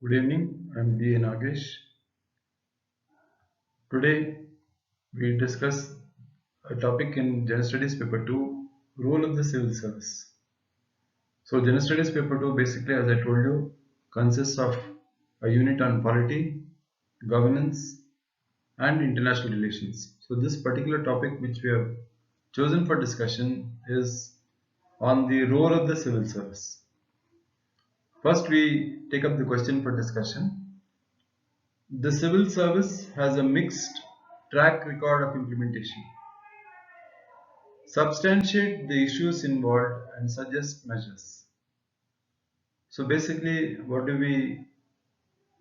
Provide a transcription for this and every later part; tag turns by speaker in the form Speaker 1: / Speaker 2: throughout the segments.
Speaker 1: Good evening, I'm B. Nagesh. Today we discuss a topic in General Studies Paper 2, role of the civil service. So General Studies Paper 2 basically, as I told you, consists of a unit on polity, governance and international relations. So this particular topic which we have chosen for discussion is on the role of the civil service. First we take up the question for discussion. The civil service has a mixed track record of implementation. Substantiate the issues involved and suggest measures. So basically, what do we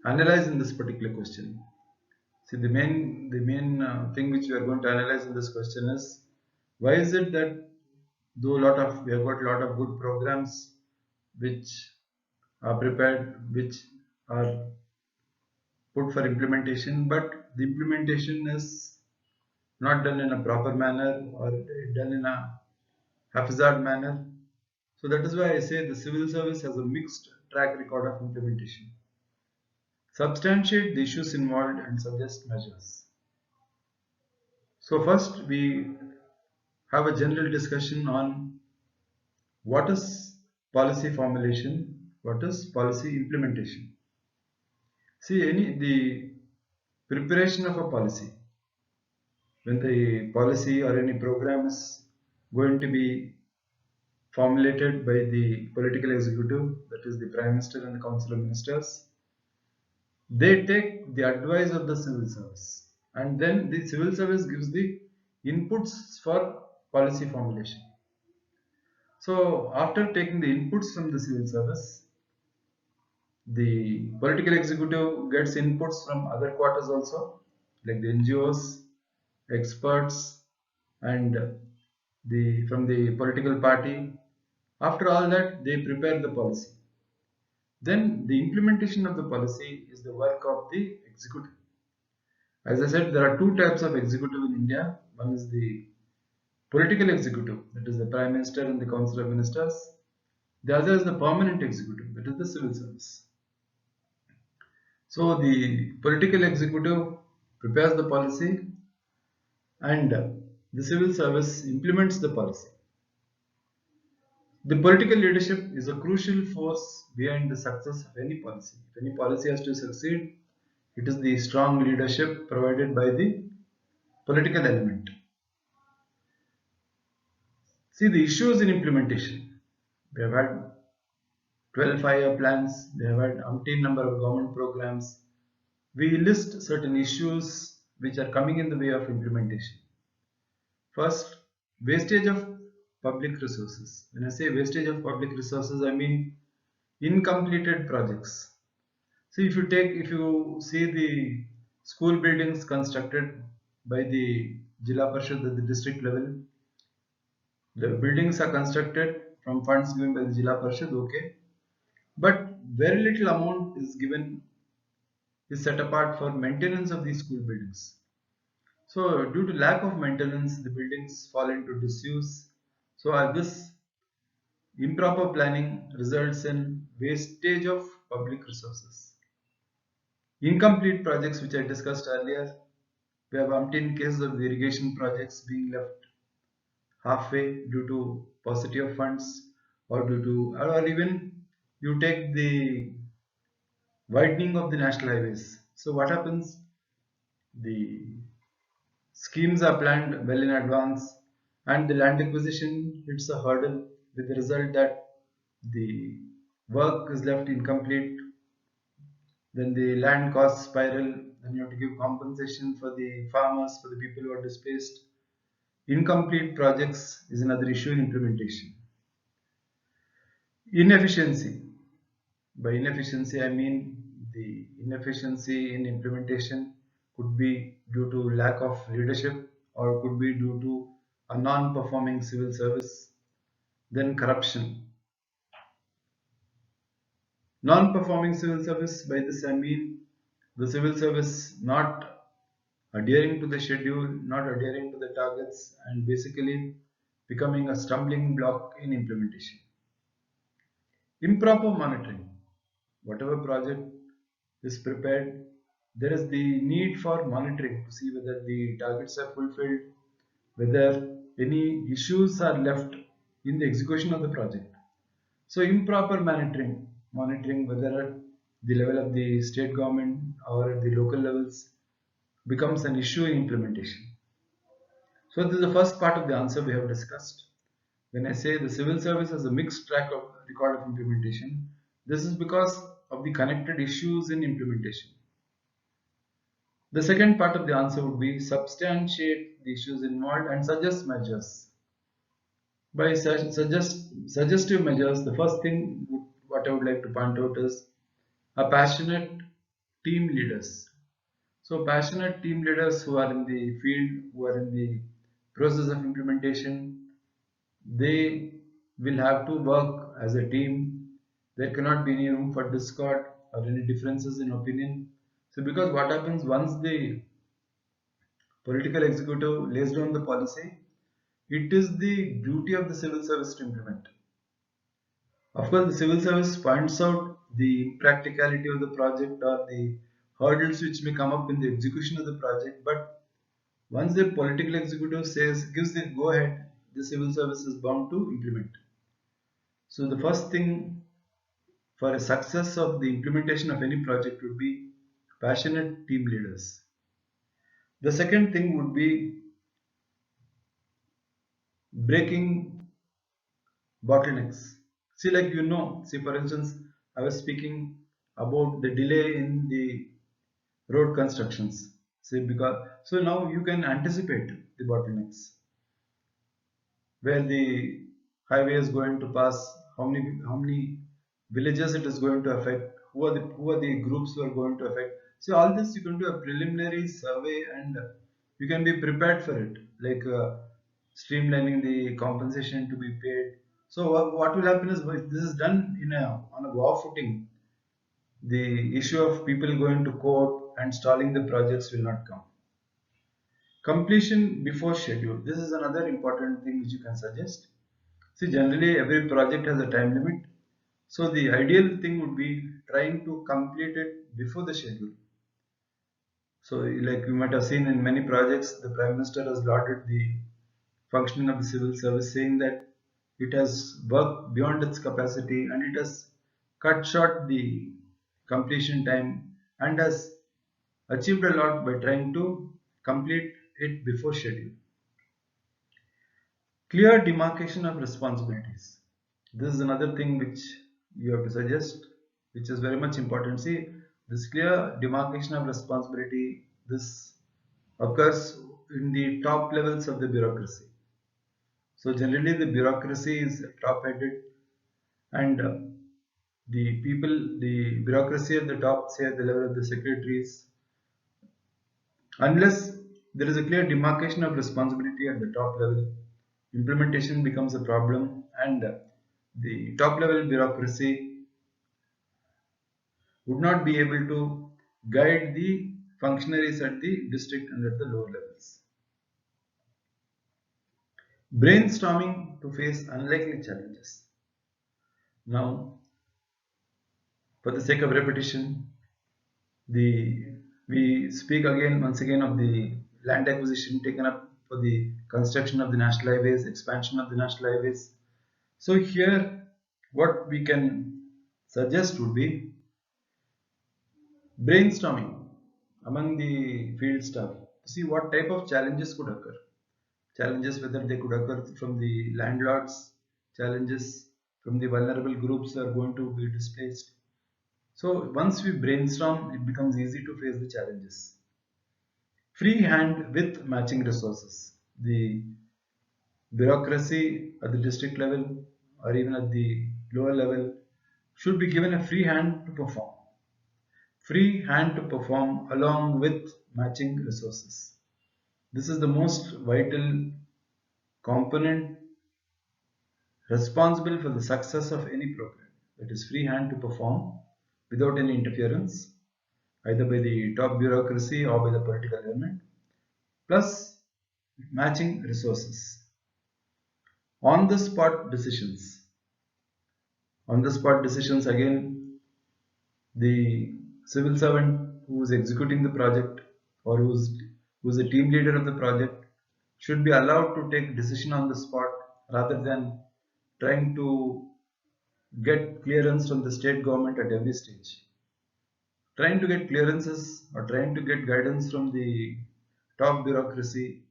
Speaker 1: analyze in this particular question? See, the main thing which we are going to analyze in this question is why is it that though we have got a lot of good programs which are prepared, which are put for implementation, but the implementation is not done in a proper manner or done in a haphazard manner. So that is why I say the civil service has a mixed track record of implementation. Substantiate the issues involved and suggest measures. So first we have a general discussion on what is policy formulation, what is policy implementation. See, the preparation of a policy, when the policy or any program is going to be formulated by the political executive, that is the Prime Minister and the Council of Ministers, they take the advice of the civil service and then the civil service gives the inputs for policy formulation. So after taking the inputs from the civil service, the political executive gets inputs from other quarters also, like the NGOs, experts, and the from the political party. After all that, they prepare the policy. Then the implementation of the policy is the work of the executive. As I said, there are two types of executive in India. One is the political executive, that is the Prime Minister and the Council of Ministers. The other is the permanent executive, that is the civil service. So the political executive prepares the policy and the civil service implements the policy. The political leadership is a crucial force behind the success of any policy. If any policy has to succeed, it is the strong leadership provided by the political element. See the issues in implementation. We have had 12 5-year plans, we have had umpteen number of government programs. We list certain issues which are coming in the way of implementation. First, wastage of public resources. When I say wastage of public resources, I mean incompleted projects. See, if you see the school buildings constructed by the Jilla Parishad at the district level, the buildings are constructed from funds given by the Jilla Parishad, okay, but very little amount is set apart for maintenance of these school buildings. So due to lack of maintenance, the buildings fall into disuse. So this improper planning results in wastage of public resources. Incomplete projects which I discussed earlier, we have umpteen cases of the irrigation projects being left halfway due to paucity of funds or even you take the widening of the national highways. So what happens? The schemes are planned well in advance and the land acquisition hits a hurdle with the result that the work is left incomplete. Then the land costs spiral, then you have to give compensation for the farmers, for the people who are displaced. Incomplete projects is another issue in implementation. Inefficiency. By inefficiency, I mean the inefficiency in implementation could be due to lack of leadership or could be due to a non-performing civil service. Then corruption. Non-performing civil service, by this I mean the civil service not adhering to the schedule, not adhering to the targets, and basically becoming a stumbling block in implementation. Improper monitoring. Whatever project is prepared, there is the need for monitoring to see whether the targets are fulfilled, whether any issues are left in the execution of the project. So improper monitoring whether the level of the state government or the local levels becomes an issue in implementation. So this is the first part of the answer we have discussed. When I say the civil service has a mixed track of record of implementation, this is because of the connected issues in implementation. The second part of the answer would be substantiate the issues involved and suggest measures. By suggestive measures, the first thing what I would like to point out is a passionate team leaders. So passionate team leaders who are in the field, who are in the process of implementation, they will have to work as a team. There cannot be any room for discord or any differences in opinion. So because what happens once the political executive lays down the policy, it is the duty of the civil service to implement. Of course, the civil service points out the practicality of the project or the hurdles which may come up in the execution of the project, but once the political executive gives the go ahead, the civil service is bound to implement. So the first thing for a success of the implementation of any project would be passionate team leaders. The second thing would be breaking bottlenecks. See, like for instance, I was speaking about the delay in the road constructions. See, because so now you can anticipate the bottlenecks, where the highway is going to pass, how many villages it is going to affect, who are the groups who are going to affect. So all this you can do a preliminary survey and you can be prepared for it, like streamlining the compensation to be paid. So what will happen is if this is done on a war footing, the issue of people going to court and stalling the projects will not come. Completion before schedule. This is another important thing which you can suggest. See, generally every project has a time limit. So the ideal thing would be trying to complete it before the schedule. So like you might have seen in many projects, the Prime Minister has lauded the functioning of the civil service, saying that it has worked beyond its capacity and it has cut short the completion time and has achieved a lot by trying to complete it before schedule. Clear demarcation of responsibilities. This is another thing which you have to suggest, which is very much important. See, this clear demarcation of responsibility, this occurs in the top levels of the bureaucracy. So generally the bureaucracy is top-headed and the bureaucracy at the top, say at the level of the secretaries, unless there is a clear demarcation of responsibility at the top level, implementation becomes a problem and the top level bureaucracy would not be able to guide the functionaries at the district and at the lower levels. Brainstorming to face unlikely challenges. Now, for the sake of repetition, the we speak again once again of the land acquisition taken up for the construction of the national highways, expansion of the national highways. So here, what we can suggest would be brainstorming among the field staff to see what type of challenges could occur. Challenges whether they could occur from the landlords, challenges from the vulnerable groups that are going to be displaced. So once we brainstorm, it becomes easy to face the challenges. Free hand with matching resources. The bureaucracy at the district level or even at the lower level should be given a free hand to perform. Free hand to perform along with matching resources. This is the most vital component responsible for the success of any program. That is free hand to perform without any interference, either by the top bureaucracy or by the political element, plus matching resources. On the spot decisions. On the spot decisions again, the civil servant who is executing the project or who's the team leader of the project should be allowed to take decision on the spot rather than trying to get clearance from the state government at every stage. Trying to get clearances or trying to get guidance from the top bureaucracy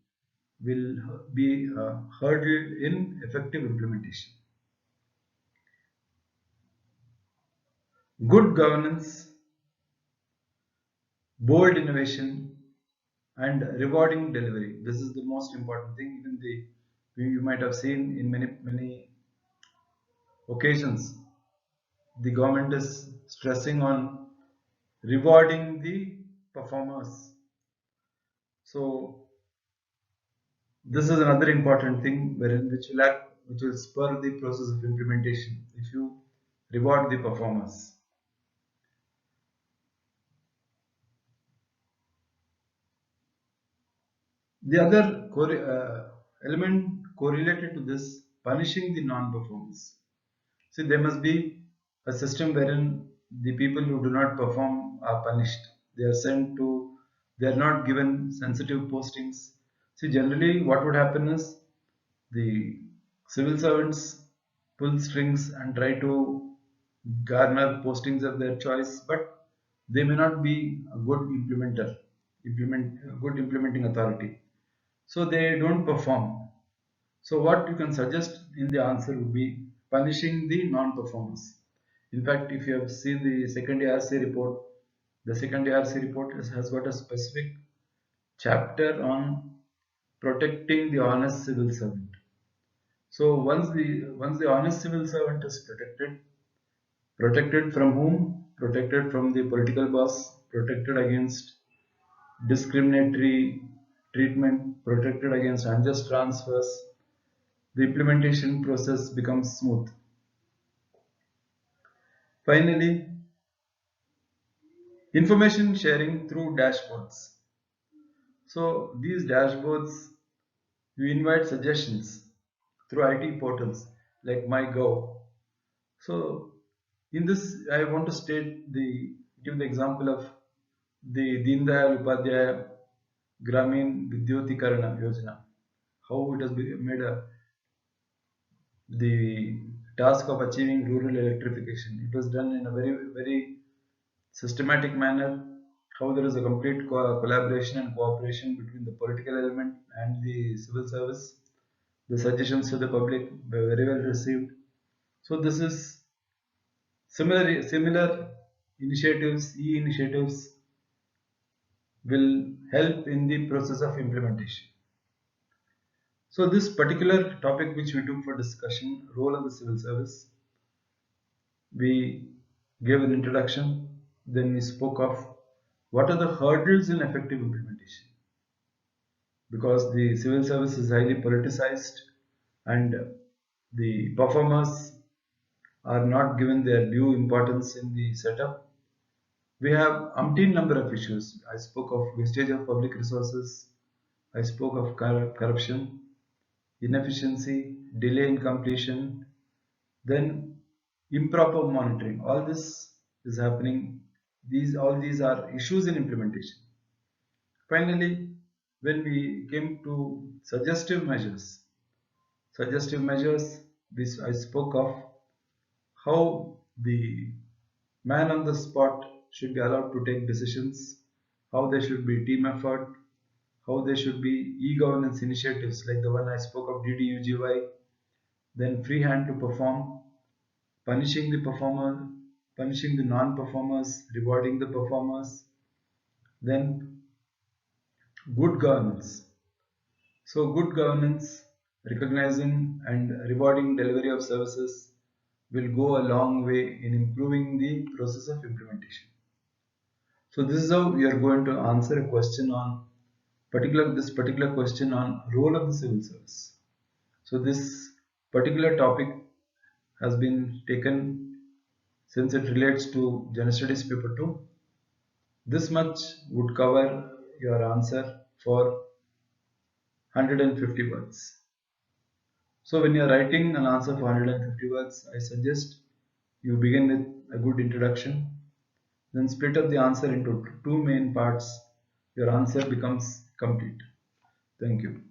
Speaker 1: will be a hurdle in effective implementation. Good governance, bold innovation, and rewarding delivery. This is the most important thing. Even you might have seen in many occasions, the government is stressing on rewarding the performers. So this is another important thing wherein which will spur the process of implementation if you reward the performers. The other element correlated to this, punishing the non-performers. See, there must be a system wherein the people who do not perform are punished. They are sent to, they are not given sensitive postings. See, generally, what would happen is the civil servants pull strings and try to garner postings of their choice, but they may not be a good a good implementing authority. So they don't perform. So what you can suggest in the answer would be punishing the non-performers. In fact, if you have seen the second ARC report, the second ARC report has got a specific chapter on protecting the honest civil servant. So once the honest civil servant is protected from whom? Protected from the political boss, protected against discriminatory treatment, protected against unjust transfers, the implementation process becomes smooth. Finally, information sharing through dashboards. So these dashboards, you invite suggestions through IT portals like MyGov. So in this, I want to give the example of the Deen Dayal Upadhyaya Gramin Vidyutikarana Yojana. How it has made the task of achieving rural electrification. It was done in a very systematic manner, how there is a complete collaboration and cooperation between the political element and the civil service. The suggestions to the public were very well received. So this is similar initiatives, e-initiatives will help in the process of implementation. So this particular topic which we took for discussion, role of the civil service, we gave an introduction, then we spoke of what are the hurdles in effective implementation, because the civil service is highly politicized and the performers are not given their due importance in the setup. We have umpteen number of issues. I spoke of wastage of public resources, I spoke of corruption, inefficiency, delay in completion, then improper monitoring. All this is happening. All these are issues in implementation. Finally, when we came to suggestive measures, this I spoke of how the man on the spot should be allowed to take decisions, how there should be team effort, how there should be e-governance initiatives like the one I spoke of, DDUGY, then free hand to perform, punishing the performer, punishing the non-performers, rewarding the performers, then good governance. So good governance, recognizing and rewarding delivery of services will go a long way in improving the process of implementation. So this is how we are going to answer a question on this particular question on role of the civil service. So this particular topic has been taken since it relates to General Studies paper 2. This much would cover your answer for 150 words. So when you are writing an answer for 150 words, I suggest you begin with a good introduction. Then split up the answer into two main parts. Your answer becomes complete. Thank you.